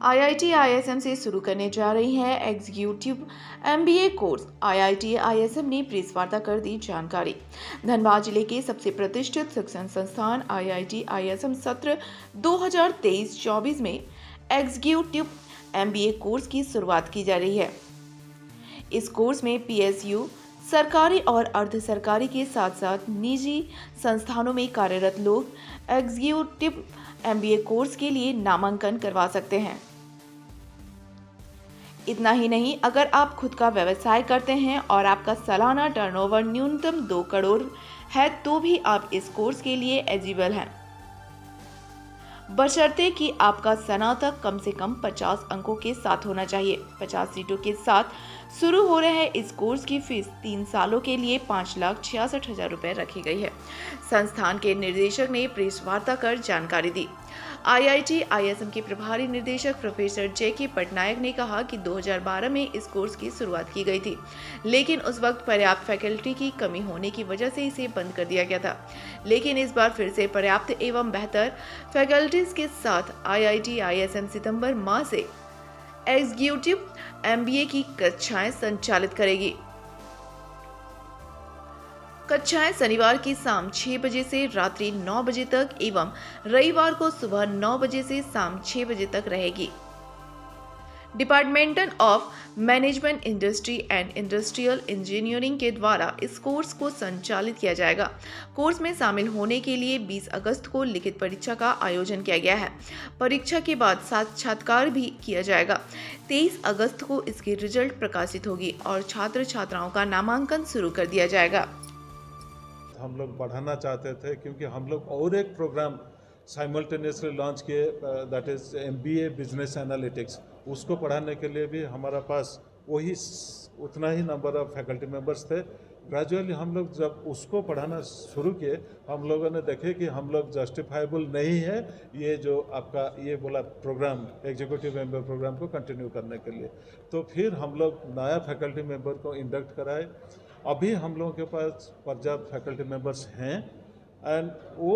IIT ISM से शुरू करने जा रही है executive MBA course. IIT ISM ने प्रेस वार्ता कर दी जानकारी। धनबाद जिले के सबसे प्रतिष्ठित शिक्षण संस्थान आईआईटी आईएसएम सत्र 2023-24 में एग्जीक्यूटिव एमबीए कोर्स की शुरुआत की जा रही है। इस कोर्स में पीएसयू, सरकारी और अर्ध सरकारी के साथ साथ निजी संस्थानों में कार्यरत लोग एग्जीक्यूटिव एमबीए कोर्स के लिए नामांकन करवा सकते हैं। इतना ही नहीं, अगर आप खुद का व्यवसाय करते हैं और आपका सालाना टर्नओवर न्यूनतम 2 करोड़ है तो भी आप इस कोर्स के लिए एलिजिबल हैं, बशर्ते कि आपका स्नातक कम से कम 50 अंकों के साथ होना चाहिए। 50 सीटों के साथ शुरू हो रहे इस कोर्स की फीस 3 सालों के लिए 5,66,000 रुपये रखी गई है। संस्थान के निर्देशक ने प्रेस वार्ता कर जानकारी दी। आईआईटी आईएसएम के प्रभारी निदेशक प्रोफेसर जे.के. पटनायक ने कहा कि 2012 में इस कोर्स की शुरुआत की गई थी, लेकिन उस वक्त पर्याप्त फैकल्टी की कमी होने की वजह से इसे बंद कर दिया गया था। लेकिन इस बार फिर से पर्याप्त एवं बेहतर फैकल्टीज के साथ आईआईटी आईएसएम सितंबर माह से एग्जीक्यूटिव एमबीए की कक्षाएं संचालित करेगी। कक्षाएं शनिवार की शाम 6 बजे से रात्रि 9 बजे तक एवं रविवार को सुबह 9 बजे से शाम 6 बजे तक रहेगी। Department of management industry and industrial engineering के द्वारा इस कोर्स को संचालित किया जाएगा। कोर्स में शामिल होने के लिए 20 अगस्त को लिखित परीक्षा का आयोजन किया गया है। परीक्षा के बाद साक्षात्कार भी किया जाएगा। 23 अगस्त को इसकी रिजल्ट प्रकाशित होगी और छात्र छात्राओं का नामांकन शुरू कर दिया जाएगा। हम लोग बढ़ाना चाहते थे क्योंकि हम लोग और एक प्रोग्राम साइमल्टेनियसली लॉन्च किए, that is MBA business analytics. उसको पढ़ाने के लिए भी हमारा पास वही उतना ही नंबर ऑफ फैकल्टी मेंबर्स थे। ग्रेजुअली हम लोग जब उसको पढ़ाना शुरू किए, हम लोगों ने देखे कि हम लोग जस्टिफाइबल नहीं है ये जो आपका ये बोला प्रोग्राम एग्जीक्यूटिव मेंबर प्रोग्राम को कंटिन्यू करने के लिए। तो फिर हम लोग नया फैकल्टी मेंबर को इंडक्ट कराए। अभी हम लोगों के पास पर्याप्त फैकल्टी मेंबर्स हैं एंड वो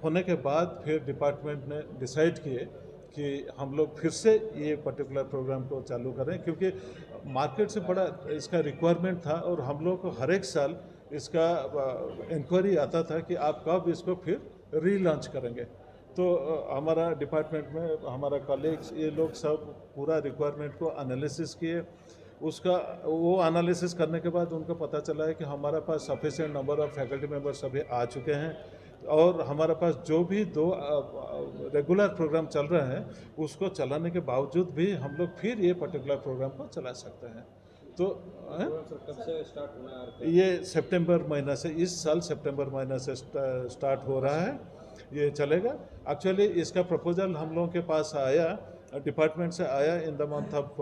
होने के बाद फिर डिपार्टमेंट ने डिसाइड किए कि हम लोग फिर से ये पर्टिकुलर प्रोग्राम को चालू करें, क्योंकि मार्केट से बड़ा इसका रिक्वायरमेंट था और हम लोग को हर एक साल इसका इंक्वायरी आता था कि आप कब इसको फिर रीलॉन्च करेंगे। तो हमारा डिपार्टमेंट में हमारा कॉलेग्स ये लोग सब पूरा रिक्वायरमेंट को एनालिसिस किए। उसका वो एनालिसिस करने के बाद उनको पता चला है कि हमारा पास sufficient number of faculty members अभी आ चुके हैं और हमारे पास जो भी 2 रेगुलर प्रोग्राम चल रहे हैं उसको चलाने के बावजूद भी हम लोग फिर ये पर्टिकुलर प्रोग्राम को चला सकते हैं। तो कब से स्टार्ट होना है? ये सितंबर महीना से, इस साल सितंबर महीना से स्टार्ट हो रहा है, ये चलेगा। एक्चुअली इसका प्रपोजल हम लोगों के पास आया, डिपार्टमेंट से आया in the month of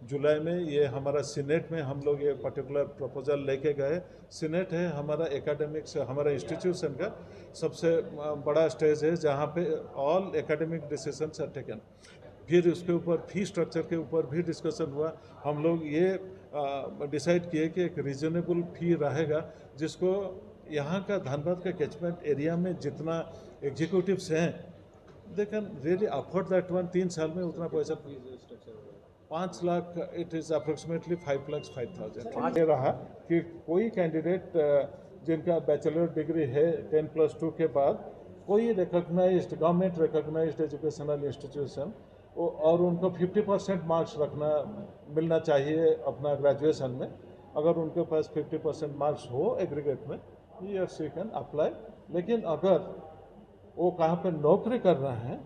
July में। ये हमारा सीनेट में हम लोग ये पर्टिकुलर प्रपोजल लेके गए। सीनेट है हमारा एकेडमिक्स, हमारा इंस्टीट्यूशन का सबसे बड़ा स्टेज है जहाँ पे all academic decisions are taken. फिर उसके ऊपर फी स्ट्रक्चर के ऊपर भी डिस्कशन हुआ। हम लोग ये डिसाइड किए कि एक रीजनेबल फी रहेगा जिसको यहाँ का धनबाद का कैचमेंट एरिया में जितना एग्जीक्यूटिव्स हैं they can really afford that one. 3 साल में उतना पैसा 5 लाख, इट इज़ अप्रोक्सीमेटली 5,05,000 ये रहा कि कोई कैंडिडेट जिनका बैचलर डिग्री है 10+2 के बाद कोई recognised government recognised educational institution और उनको 50% मार्क्स मिलना चाहिए अपना ग्रेजुएशन में। अगर उनके पास 50% मार्क्स हो एग्रीगेट में, ही और शी कैन अप्लाई। लेकिन अगर वो कहाँ पे नौकरी कर रहे हैं,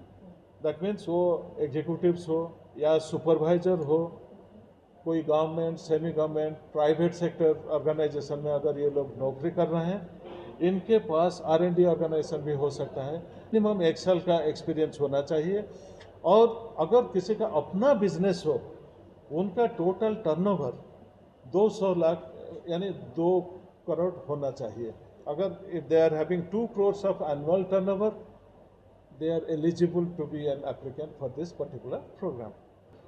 दैट मीन्स वो एग्जीक्यूटिव्स हो या सुपरवाइजर हो, कोई government, semi government, private sector organisation में अगर ये लोग नौकरी कर रहे हैं, इनके पास R&D ऑर्गेनाइजेशन भी हो सकता है। मिनिमम 1 साल का एक्सपीरियंस होना चाहिए। और अगर किसी का अपना बिजनेस हो, उनका टोटल टर्नओवर 200 लाख यानी 2 करोड़ होना चाहिए। अगर if they are having 2 crores of annual turnover, they are eligible to be an applicant for this particular program।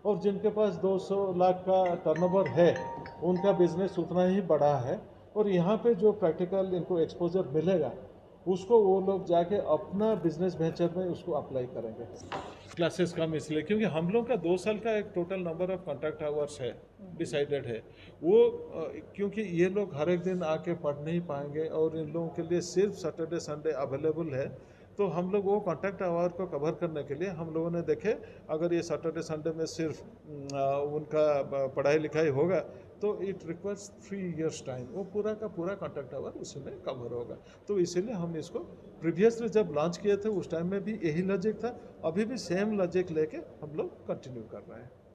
और जिनके पास 200 लाख का टर्नओवर है, उनका बिजनेस उतना ही बड़ा है और यहाँ पे जो प्रैक्टिकल इनको एक्सपोजर मिलेगा उसको वो लोग जाके अपना बिजनेस वेंचर में उसको अप्लाई करेंगे। क्लासेस कम इसलिए क्योंकि हम लोग का 2 साल का एक total number of contract hours है, डिसाइडेड है वो, क्योंकि ये लोग हर एक दिन आके पढ़ नहीं पाएंगे और इन लोगों के लिए सिर्फ सैटरडे संडे अवेलेबल है, तो हम लोग वो कॉन्ट्रैक्ट आवर को कवर करने के लिए हम लोगों ने देखे अगर ये सैटरडे संडे में सिर्फ उनका पढ़ाई लिखाई होगा तो इट रिक्वायर्स 3 years टाइम, वो पूरा का पूरा कॉन्ट्रैक्ट आवर उसी में कवर होगा। तो इसीलिए हम इसको प्रीवियसली जब लॉन्च किए थे उस टाइम में भी यही लॉजिक था, अभी भी सेम लॉजिक लेके हम लोग कंटिन्यू कर रहे हैं।